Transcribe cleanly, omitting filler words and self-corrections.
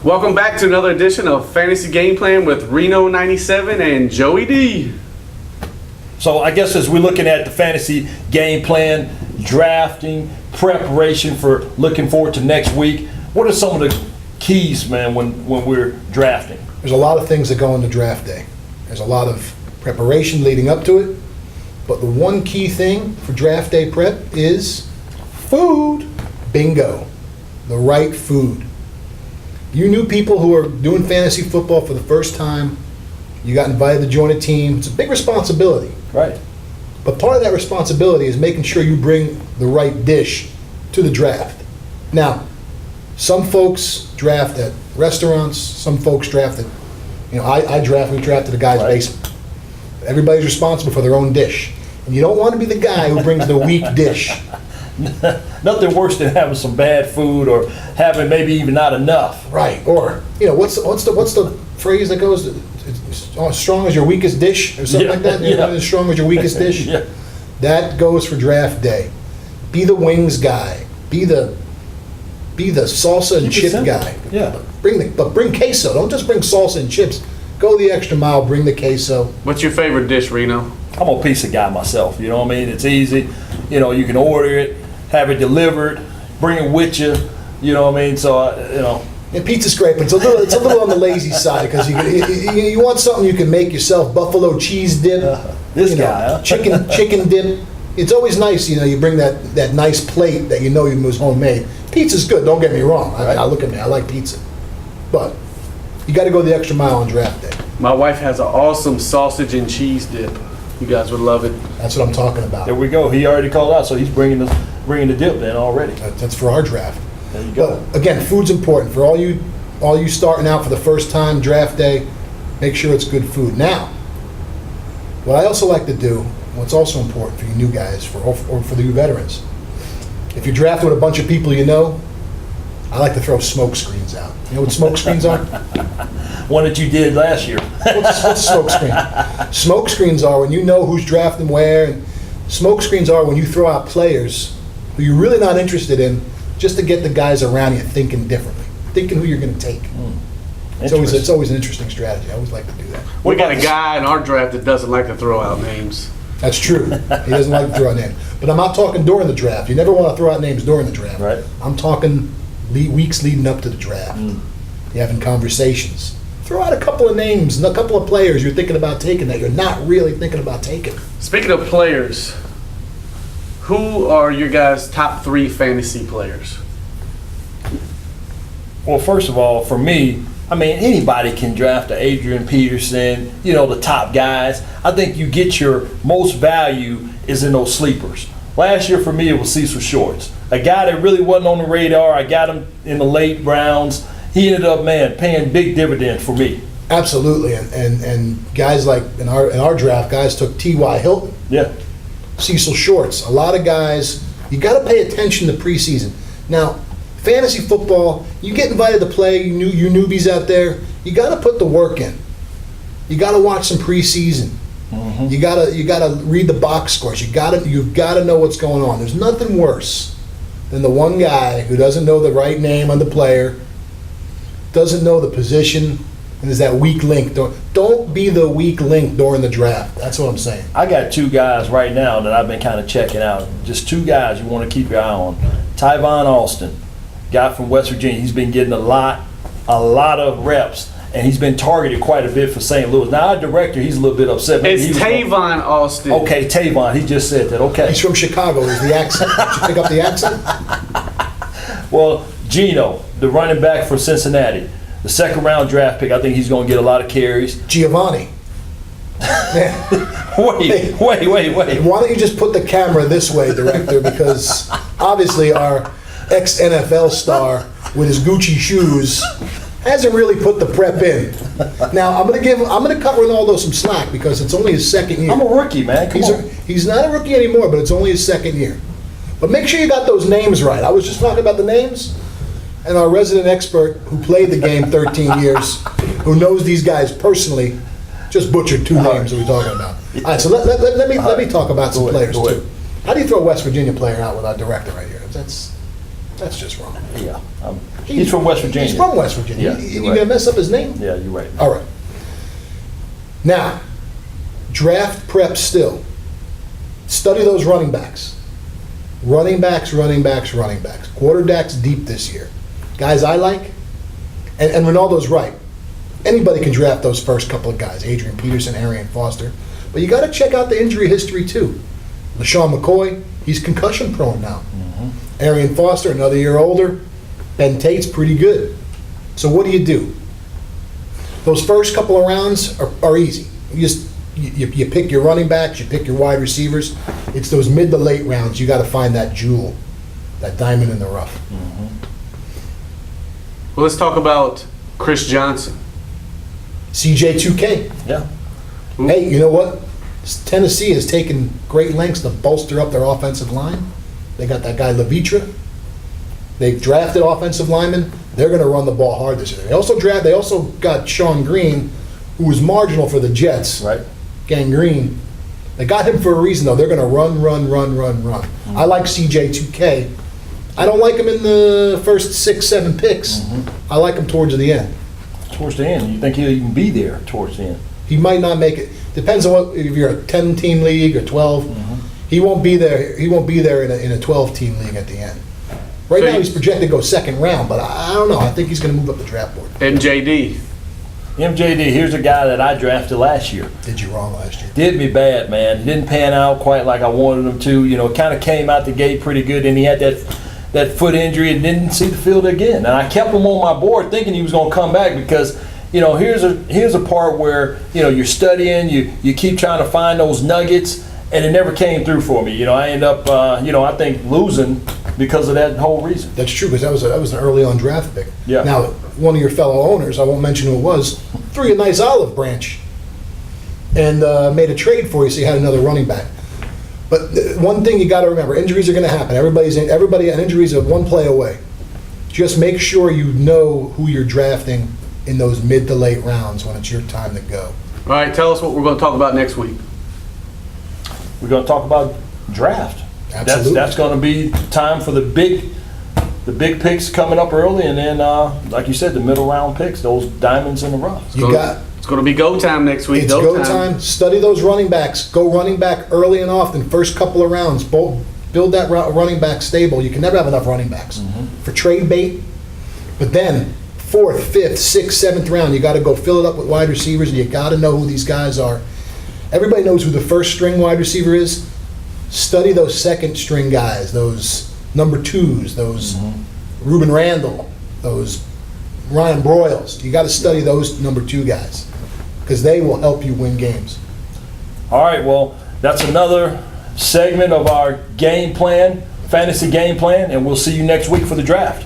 Welcome back to another edition of Fantasy Game Plan with Reno 97 and Joey D. So I guess as we're looking at the fantasy game plan, drafting, preparation for looking forward to next week, what are some of the keys, man, when we're drafting? There's a lot of things that go into draft day. There's a lot of preparation leading up to it. But the one key thing for draft day prep is food. Bingo. The right food. You knew people who are doing fantasy football for the first time. You got invited to join a team. It's a big responsibility. Right. But part of that responsibility is making sure you bring the right dish to the draft. Now, some folks draft at restaurants. Some folks draft at, we drafted a guy's basement. Everybody's responsible for their own dish. And you don't want to be the guy who brings the weak dish. Nothing worse than having some bad food or having maybe even not enough. Right. Or, what's the phrase that goes, as strong as your weakest dish or something like that? Yeah. As strong as your weakest dish? Yeah. That goes for draft day. Be the wings guy. Be the salsa and chip guy. Yeah. But bring queso. Don't just bring salsa and chips. Go the extra mile. Bring the queso. What's your favorite dish, Reno? I'm a pizza guy myself, you know what I mean? It's easy. You can order it, have it delivered, bring it with you, you know what I mean? So, And pizza's great, but it's a little on the lazy side because you want something you can make yourself. Buffalo cheese dip. Chicken dip. It's always nice, you bring that nice plate that you was homemade. Pizza's good, don't get me wrong. Right. Look at me, I like pizza. But you got to go the extra mile on draft day. My wife has an awesome sausage and cheese dip. You guys would love it. That's what I'm talking about. there we go. He already called out, so he's bringing the dip in already. That's for our draft. There you go. But again, food's important for all you starting out for the first time draft day. Make sure it's good food. Now, what I also like to do, what's also important for you new guys or for the new veterans, if you're drafting with a bunch of people I like to throw smoke screens out. You know what smoke screens are? One that you did last year. What's a smoke screen? Smoke screens are when you know who's drafting where. And smoke screens are when you throw out players who you're really not interested in, just to get the guys around you thinking differently, thinking who you're going to take. It's always an interesting strategy. I always like to do that. We got a guy in our draft that doesn't like to throw out names. That's true. He doesn't like to throw out names. But I'm not talking during the draft. You never want to throw out names during the draft. Right. I'm talking weeks leading up to the draft. You're having conversations. Throw out a couple of names and a couple of players you're thinking about taking that you're not really thinking about taking. Speaking of players, who are your guys' top 3 fantasy players? Well, first of all, for me, anybody can draft a Adrian Peterson, the top guys. I think you get your most value is in those sleepers. Last year for me, it was Cecil Shorts. A guy that really wasn't on the radar. I got him in the late rounds. He ended up, paying big dividends for me. Absolutely. And guys like in our draft, guys took T.Y. Hilton. Yeah. Cecil Shorts. A lot of guys, you got to pay attention to preseason. Now, fantasy football, you get invited to play, you newbies out there, you got to put the work in. You got to watch some preseason. Mm-hmm. You got to read the box scores. You've got to know what's going on. There's nothing worse than the one guy who doesn't know the right name on the player, doesn't know the position, and is that weak link. Don't be the weak link during the draft. That's what I'm saying. I got 2 guys right now that I've been kind of checking out. Just 2 guys you want to keep your eye on. Tyvon Austin, guy from West Virginia. He's been getting a lot of reps, and he's been targeted quite a bit for St. Louis. Now, our director, he's a little bit upset. It's Tavon Austin. Okay, Tavon. He just said that. Okay. He's from Chicago. Is the accent? Did you pick up the accent? Well, Geno, the running back for Cincinnati, the second-round draft pick. I think he's going to get a lot of carries. Giovanni. Wait. Why don't you just put the camera this way, director? Because obviously our ex-NFL star with his Gucci shoes hasn't really put the prep in. Now I'm gonna cut Ronaldo some slack because it's only his second year. I'm a rookie, man. Come on. He's not a rookie anymore, but it's only his second year. But make sure you got those names right. I was just talking about the names, and our resident expert who played the game 13 years, who knows these guys personally, just butchered 2 names that we're talking about. All right, so let me talk about some players too. How do you throw a West Virginia player out with our director right here? That's just wrong. Yeah. He's from West Virginia. He's from West Virginia. Yeah, You you're gonna right. mess up his name? Yeah, you're right. All right. Now, draft prep still. Study those running backs. Running backs. Quarterbacks deep this year. Guys I like, and Ronaldo's right. Anybody can draft those first couple of guys, Adrian Peterson, Arian Foster. But you got to check out the injury history too. LaShawn McCoy, he's concussion prone now. Arian Foster, another year older. Ben Tate's pretty good. So what do? Those first couple of rounds are easy. You pick your running backs, you pick your wide receivers. It's those mid to late rounds you got to find that jewel, that diamond in the rough. Well, let's talk about Chris Johnson. CJ2K. Yeah. Hey, you know what? Tennessee has taken great lengths to bolster up their offensive line. They got that guy Levitra. They've drafted offensive linemen. They're going to run the ball hard this year. They also got Sean Green, who was marginal for the Jets. Right. Gangrene. They got him for a reason, though. They're going to run. I like CJ2K. I don't like him in the first 6-7 picks. I like him towards the end. Towards the end, you think he'll even be there towards the end? He might not make it. Depends on what, if you're a 10-team league or 12. He won't be there. He won't be there in a 12-team league at the end. Right So now, he's projected to go second round, but I don't know. I think he's going to move up the draft board. MJD. MJD, here's a guy that I drafted last year. Did you wrong last year? Did me bad, man. Didn't pan out quite like I wanted him to. You know, kind of came out the gate pretty good, and he had that foot injury and didn't see the field again. And I kept him on my board thinking he was going to come back because, you know, here's a part where, you know, you're studying, you keep trying to find those nuggets, and it never came through for me. You know, I end up, I think losing because of that whole reason. That's true, because that was an early on draft pick. Yeah. Now, one of your fellow owners, I won't mention who it was, threw you a nice olive branch and made a trade for you so you had another running back. But one thing you got to remember, injuries are going to happen. Everybody, and injuries are one play away. Just make sure you know who you're drafting in those mid to late rounds when it's your time to go. All right, tell us what we're going to talk about next week. We're going to talk about draft. Absolutely. That's going to be time for the big picks coming up early, and then, like you said, the middle round picks, those diamonds in the rough. It's going to be go time next week. It's go time. Study those running backs. Go running back early and often. First couple of rounds. Build that running back stable. You can never have enough running backs for trade bait. But then 4th, 5th, 6th, 7th round, you got to go fill it up with wide receivers, and you got to know who these guys are. Everybody knows who the first string wide receiver is. Study those second string guys, those number 2s, those Reuben Randall, those Ryan Broyles. You got to study those number 2 guys because they will help you win games. All right, well, that's another segment of our game plan, fantasy game plan, and we'll see you next week for the draft.